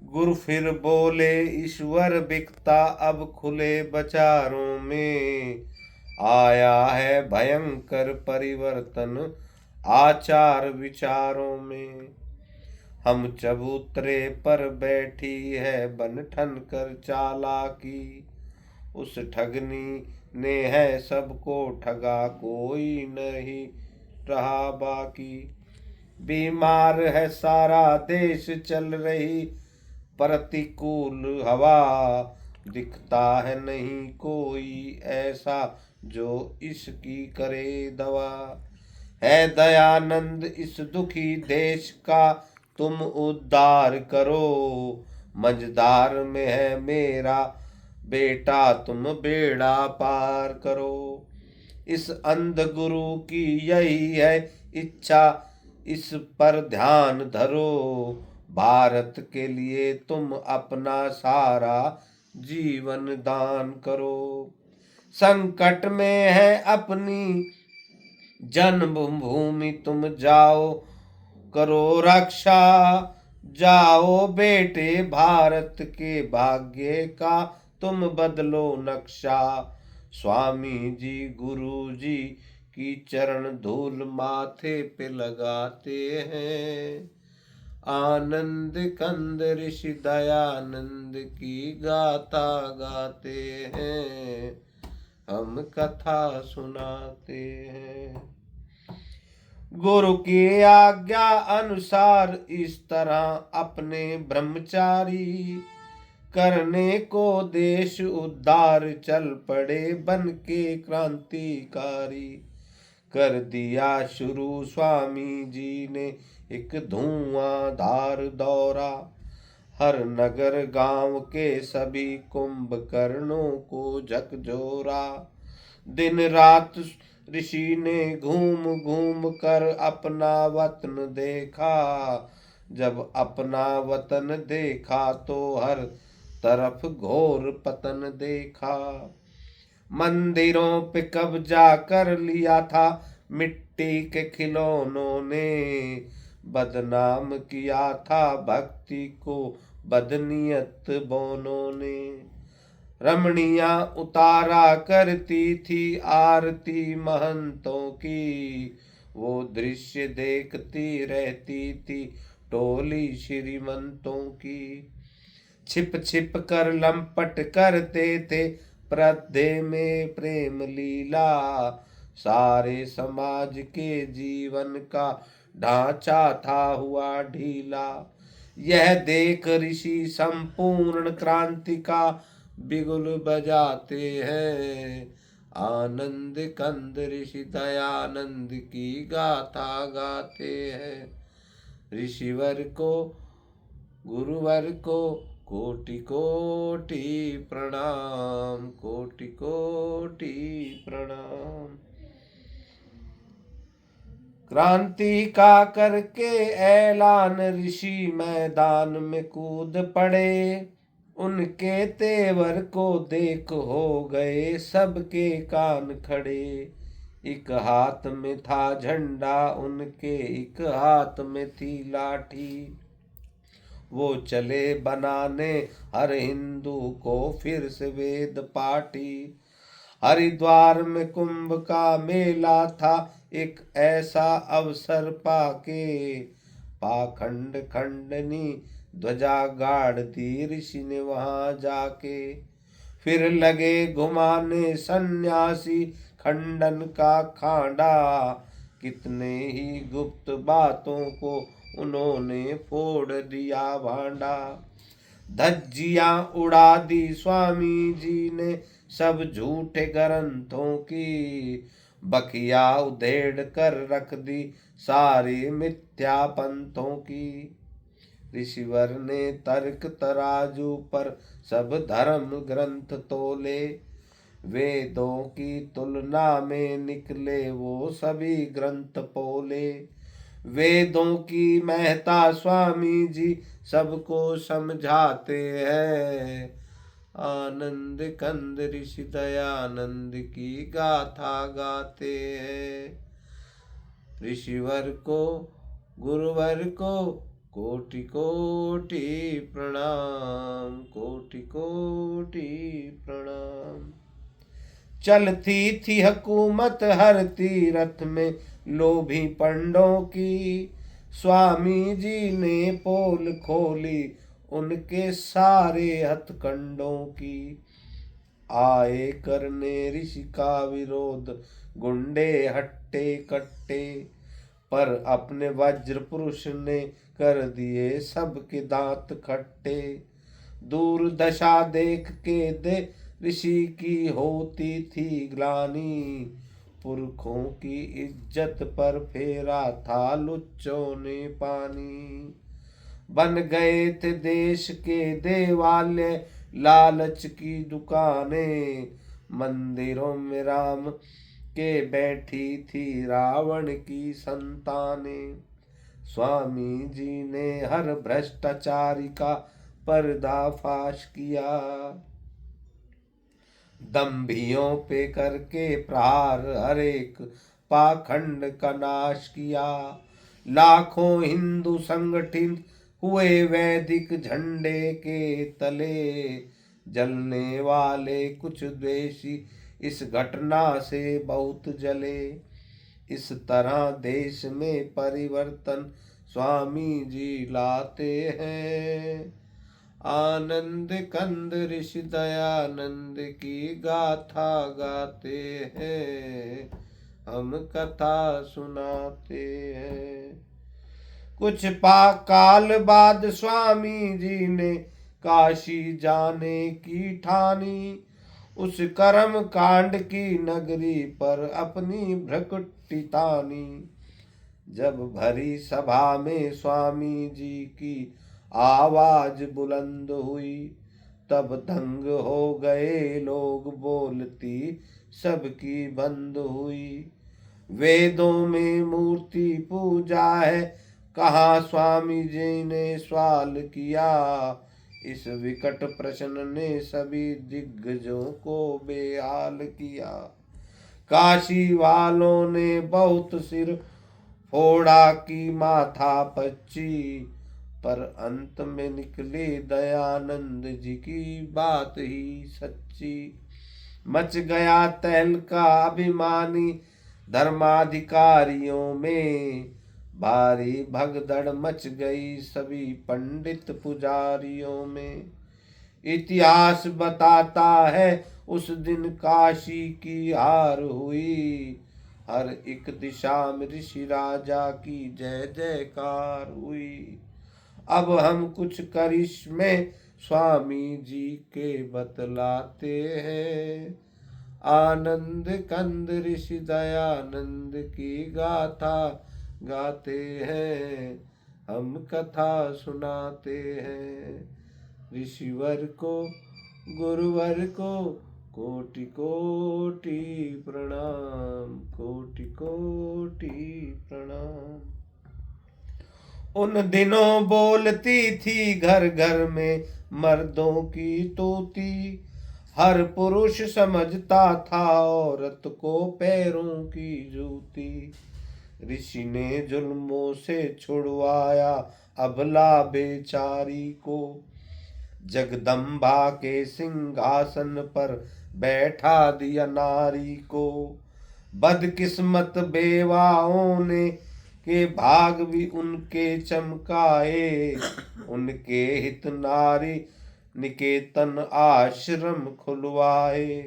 गुरु फिर बोले ईश्वर बिकता अब खुले बचारों में, आया है भयंकर परिवर्तन आचार विचारों में। हम चबूतरे पर बैठी है बन ठन कर चालाकी, उस ठगनी ने है सबको ठगा कोई नहीं रहा बाकी। बीमार है सारा देश चल रही प्रतिकूल हवा, दिखता है नहीं कोई ऐसा जो इसकी करे दवा। है दयानंद इस दुखी देश का तुम उद्धार करो, मझधार में है मेरा बेटा तुम बेड़ा पार करो। इस अंध गुरु की यही है इच्छा, इस पर ध्यान धरो, भारत के लिए तुम अपना सारा जीवन दान करो। संकट में है अपनी जन्मभूमि तुम जाओ करो रक्षा, जाओ बेटे भारत के भाग्य का तुम बदलो नक्शा। स्वामी जी गुरु जी की चरण धूल माथे पे लगाते हैं, आनंद कंद ऋषि दयानंद की गाथा गाते हैं, हम कथा सुनाते हैं। गुरु की आज्ञा अनुसार इस तरह अपने ब्रह्मचारी, करने को देश उद्धार चल पड़े बन के क्रांतिकारी। कर दिया शुरू स्वामी जी ने एक धुआंधार दौरा, हर नगर गांव के सभी कुंभकर्णों को झकझोरा। दिन रात ऋषि ने घूम घूम कर अपना वतन देखा, जब अपना वतन देखा तो हर तरफ घोर पतन देखा। मंदिरों पे कब्जा कर लिया था मिट्टी के खिलौनों ने, बदनाम किया था भक्ति को बदनीयत बोनों ने। रमणियां उतारा करती थी आरती महंतों की, वो दृश्य देखती रहती थी टोली श्रीमंतों की। छिप छिप कर लंपट करते थे पर्दे में प्रेम लीला, सारे समाज के जीवन का ढांचा था हुआ ढीला। यह देख ऋषि संपूर्ण क्रांति का बिगुल बजाते हैं, आनंद कंद ऋषि दयानंद की गाथा गाते हैं। ऋषिवर को गुरुवर को कोटि कोटि प्रणाम, कोटि कोटि प्रणाम। क्रांति का करके ऐलान ऋषि मैदान में कूद पड़े, उनके तेवर को देख हो गए सबके कान खड़े। एक हाथ में था झंडा उनके, एक हाथ में थी लाठी, वो चले बनाने हर हिंदू को फिर से वेद पाठी। हरिद्वार में कुंभ का मेला था एक ऐसा अवसर पाके, पाखंड खंडनी ध्वजा गाड़ दी ऋषि ने वहां जाके। फिर लगे घुमाने सन्यासी खंडन का खांडा, कितने ही गुप्त बातों को उन्होंने फोड़ दिया भांडा। धज्जियां उड़ा दी स्वामी जी ने सब झूठे ग्रंथों की, बखिया उधेड़ कर रख दी सारी मिथ्या पंथों की। ऋषिवर ने तर्क तराजू पर सब धर्म ग्रंथ तोले, वेदों की तुलना में निकले वो सभी ग्रंथ पोले। वेदों की महता स्वामी जी सबको समझाते हैं, आनंद कंद ऋषि दयानंद की गाथा गाते हैं। ऋषिवर को गुरुवर को कोटि कोटि प्रणाम, कोटि कोटि प्रणाम। चलती थी हुकूमत हर तीरथ में लोभी पंडों की, स्वामी जी ने पोल खोली उनके सारे हथकंडों की। आए करने ऋषि का विरोध गुंडे हट्टे कट्टे, पर अपने वज्र पुरुष ने कर दिए सबके दांत खट्टे। दूर दशा देख के दे ऋषि की होती थी ग्लानि, पुरखों की इज्जत पर फेरा था लुच्चों ने पानी। बन गए थे देश के देवालय लालच की दुकानें, मंदिरों में राम के बैठी थी रावण की संतानें। स्वामी जी ने हर भ्रष्टाचारी का पर्दाफाश किया, दंभियों पे करके प्रहार हर एक पाखंड का नाश किया। लाखों हिंदू संगठित हुए वैदिक झंडे के तले, जलने वाले कुछ द्वेषी इस घटना से बहुत जले। इस तरह देश में परिवर्तन स्वामी जी लाते हैं, आनंद कंद ऋषि दयानंद की गाथा गाते हैं, हम कथा सुनाते हैं। कुछ काल बाद स्वामी जी ने काशी जाने की ठानी, उस कर्म कांड की नगरी पर अपनी भ्रकुटी तानी। जब भरी सभा में स्वामी जी की आवाज बुलंद हुई, तब दंग हो गए लोग, बोलती सबकी बंद हुई। वेदों में मूर्ति पूजा है, कहा स्वामी जी ने सवाल किया। इस विकट प्रश्न ने सभी दिग्गजों को बेहाल किया। काशी वालों ने बहुत सिर फोड़ा की माथा पच्ची, पर अंत में निकली दयानंद जी की बात ही सच्ची। मच गया तहलका अभिमानी धर्माधिकारियों में, भारी भगदड़ मच गई सभी पंडित पुजारियों में। इतिहास बताता है उस दिन काशी की हार हुई, हर एक दिशा में ऋषि राजा की जय जयकार हुई। अब हम कुछ करिश्मे स्वामी जी के बतलाते हैं, आनंद कंद ऋषि दयानंद की गाथा गाते हैं, हम कथा सुनाते हैं। ऋषिवर को गुरुवर को कोटि कोटि प्रणाम, कोटि कोटि प्रणाम। उन दिनों बोलती थी घर घर में मर्दों की तूती, हर पुरुष समझता था औरत को पैरों की जूती। ऋषि ने जुल्मों से छुड़वाया अबला बेचारी को, जगदम्बा के सिंहासन पर बैठा दिया नारी को। बदकिस्मत बेवाओं ने के भाग भी उनके चमकाए, उनके हित नारी निकेतन आश्रम खुलवाए।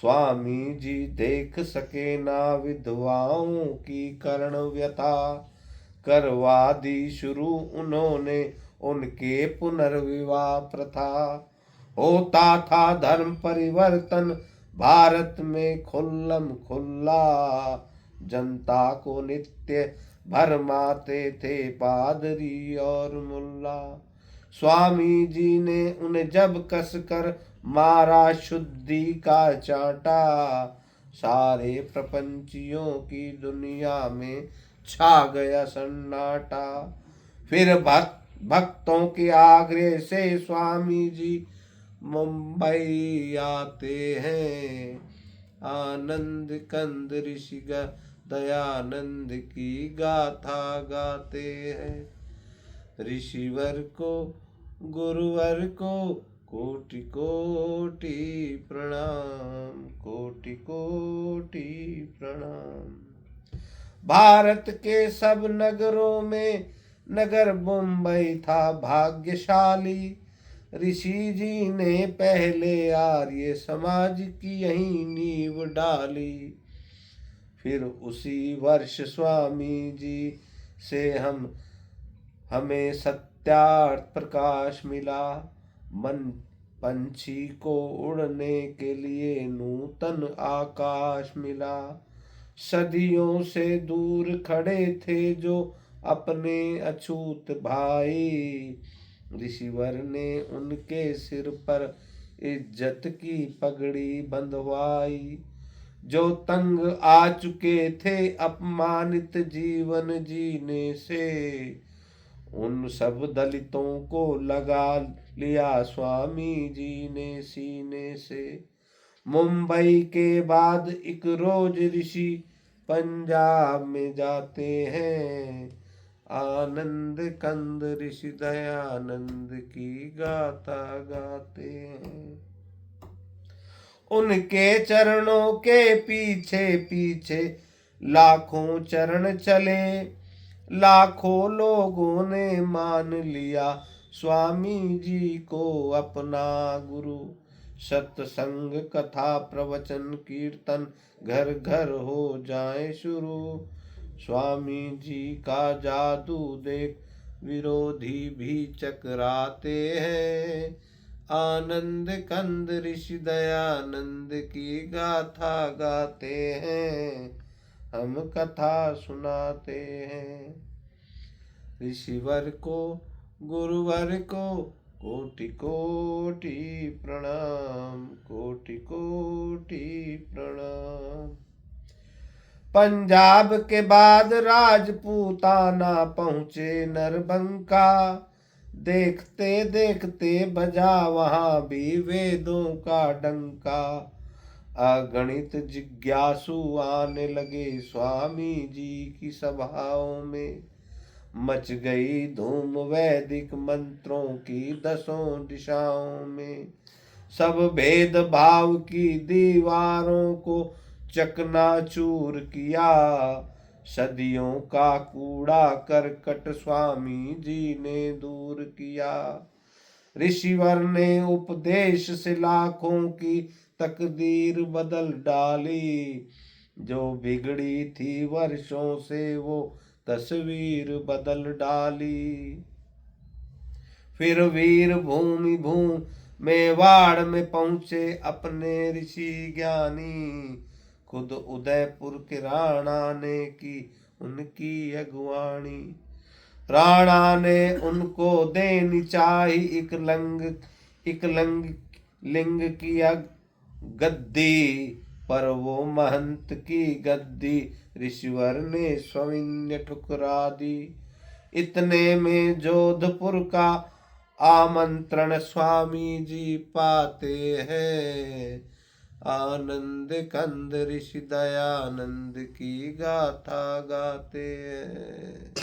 स्वामी जी देख सके ना विधवाओं की कर्ण व्यथा, करवा दी शुरू उन्होंने उनके पुनर्विवाह प्रथा। होता था धर्म परिवर्तन भारत में खुल्लम खुल्ला, जनता को नित्य भरमाते थे पादरी और मुल्ला। स्वामी जी ने उन्हें जब कसकर मारा शुद्धि का चांटा, सारे प्रपंचियों की दुनिया में छा गया सन्नाटा। फिर भक्तों के आग्रह से स्वामी जी मुंबई आते हैं, आनंद कंद ऋषि दयानंद की गाथा गाते हैं। ऋषिवर को गुरुवर को कोटि कोटि प्रणाम, कोटि कोटि प्रणाम। भारत के सब नगरों में नगर मुंबई था भाग्यशाली। ऋषि जी ने पहले आर्य समाज की यही नींव डाली। फिर उसी वर्ष स्वामी जी से हमें सत्यार्थ प्रकाश मिला। मन पंछी को उड़ने के लिए नूतन आकाश मिला। सदियों से दूर खड़े थे जो अपने अछूत भाई, ऋषिवर ने उनके सिर पर इज्जत की पगड़ी बंधवाई। जो तंग आ चुके थे अपमानित जीवन जीने से, उन सब दलितों को लगा लिया स्वामी जी ने सीने से। मुंबई के बाद एक रोज ऋषि पंजाब में जाते हैं। आनंद कंद ऋषि दयानंद की गाथा गाते हैं। उनके चरणों के पीछे पीछे लाखों चरण चले। लाखों लोगों ने मान लिया स्वामी जी को अपना गुरु। सत्संग कथा प्रवचन कीर्तन घर घर हो जाए शुरू। स्वामी जी का जादू देख विरोधी भी चकराते हैं। आनंद कंद ऋषि दयानंद की गाथा गाते हैं, हम कथा सुनाते हैं। ऋषिवर को गुरुवर को कोटि कोटि प्रणाम, कोटि कोटि प्रणाम। पंजाब के बाद राजपूताना पहुँचे नरबंका। देखते देखते बजा वहां भी वेदों का डंका। अगणित जिज्ञासु आने लगे स्वामी जी की सभाओं में। मच गई धूम वैदिक मंत्रों की दसों दिशाओं में। सब भेद भाव की दीवारों को चकनाचूर किया। सदियों का कूड़ा करकट स्वामी जी ने दूर किया। ऋषिवर ने उपदेश से लाखों की तकदीर बदल डाली। जो बिगड़ी थी वर्षों से वो तस्वीर बदल डाली। फिर वीर भूमि मेवाड़ में पहुंचे अपने ऋषि ज्ञानी। खुद उदयपुर के राणा ने की उनकी अगुवानी। राणा ने उनको देनी चाही एक लिंग की गद्दी। पर वो महंत की गद्दी ऋषिवर ने स्वयं ठुकरा दी। इतने में जोधपुर का आमंत्रण स्वामी जी पाते हैं। आनंद कंद ऋषि दयानंद की गाथा गाते हैं।